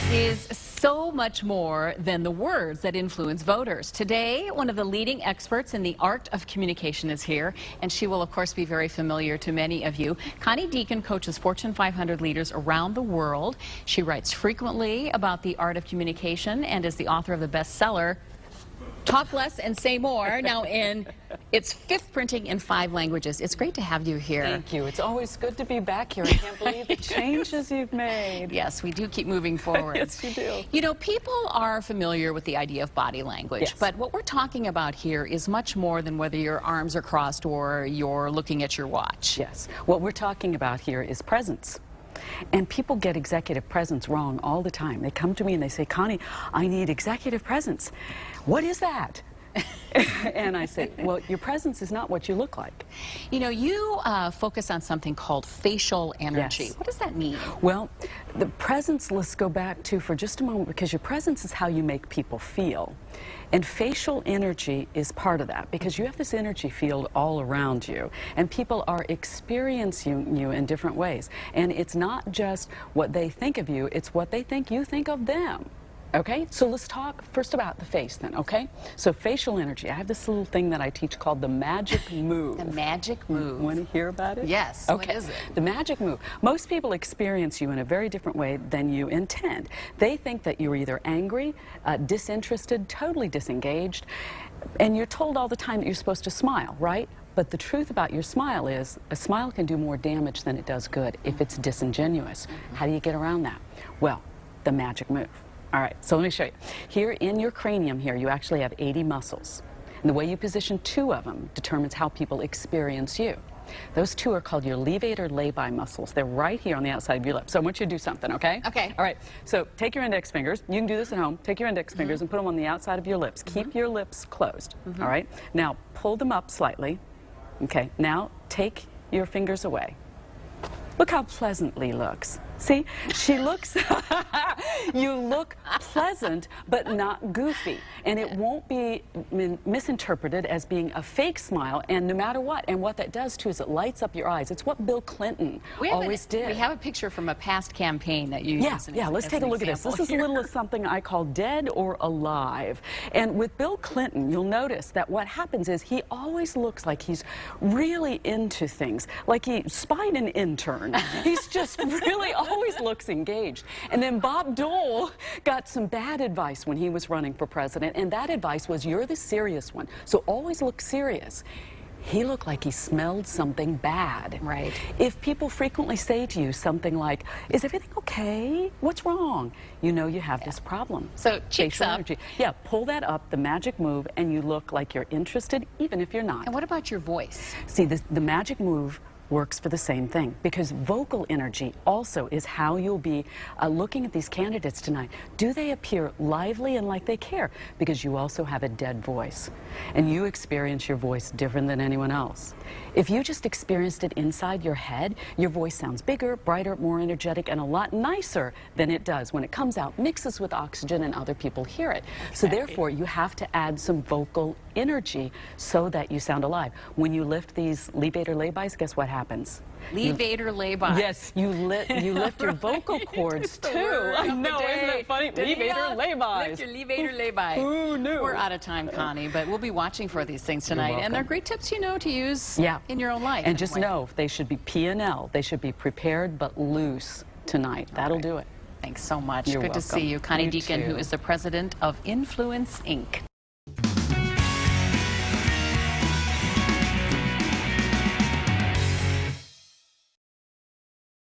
It is so much more than the words that influence voters. Today, one of the leading experts in the art of communication is here, and she will, of course, be very familiar to many of you. Connie Dieken coaches Fortune 500 leaders around the world. She writes frequently about the art of communication and is the author of the bestseller, Talk Less and Say More, now in its 5th printing in 5 languages. It's great to have you here. Thank you. It's always good to be back here. I can't believe the changes you've made. Yes, we do keep moving forward. Yes, you do. You know, people are familiar with the idea of body language, yes. But what we're talking about here is much more than whether your arms are crossed or you're looking at your watch. Yes. What we're talking about here is presence. And people get executive presence wrong all the time. They come to me and they say, Connie, I need executive presence. What is that? And I say, well, your presence is not what you look like. You know, you focus on something called facial energy. Yes. What does that mean? Well, the presence, let's go back to for just a moment, because your presence is how you make people feel. And facial energy is part of that, because you have this energy field all around you, and people are experiencing you in different ways. And it's not just what they think of you, it's what they think you think of them. Okay, so let's talk first about the face then, okay? So facial energy, I have this little thing that I teach called the magic move. The magic move. Want to hear about it? Yes, okay. What is it? The magic move. Most people experience you in a very different way than you intend. They think that you're either angry, disinterested, totally disengaged, and you're told all the time that you're supposed to smile, right? But the truth about your smile is a smile can do more damage than it does good if it's disingenuous. How do you get around that? Well, the magic move. All right, so let me show you. Here in your cranium here, you actually have 80 muscles. And the way you position 2 of them determines how people experience you. Those 2 are called your levator labii muscles. They're right here on the outside of your lips. So I want you to do something, okay? Okay. All right, so take your index fingers. You can do this at home. Take your index fingers and put them on the outside of your lips. Keep your lips closed, all right? Now, pull them up slightly. Okay, now take your fingers away. Look how pleasantly looks. See, she looks, you look pleasant, but not goofy. And it won't be misinterpreted as being a fake smile, and no matter what. And what that does, too, is it lights up your eyes. It's what Bill Clinton always did. We have a picture from a past campaign that you used. Yeah, let's take a look at this. This is a little of something I call dead or alive. And with Bill Clinton, you'll notice that what happens is he always looks like he's really into things, like he spied an intern. He's just really always looks engaged. And then Bob Dole got some bad advice when he was running for president, and that advice was, you're the serious one, so always look serious. He looked like he smelled something bad. Right. If people frequently say to you something like, is everything okay? What's wrong? You know you have this problem. So cheeks up. Energy. Yeah, pull that up, the magic move, and you look like you're interested, even if you're not. And what about your voice? See, the magic move works for the same thing, because vocal energy also is how you'll be looking at these candidates tonight. Do they appear lively and like they care? Because you also have a dead voice, and you experience your voice different than anyone else. If you just experienced it inside your head, your voice sounds bigger, brighter, more energetic, and a lot nicer than it does when it comes out, mixes with oxygen, and other people hear it. Okay. So therefore, you have to add some vocal energy so that you sound alive. When you lift these levator labii, guess what happens? Levator labii. Yes, you lift your vocal cords too. I know, isn't it funny? Levator labii. Lift your levator labii. Who knew? We're out of time, Connie, but we'll be watching for these things tonight, and they're great tips, you know, to use in your own life. And just know, they should be P&L. They should be prepared but loose tonight. That'll do it. Thanks so much. You're Good welcome. to see you. Connie You Dieken, too. who is the president of Influence, Inc.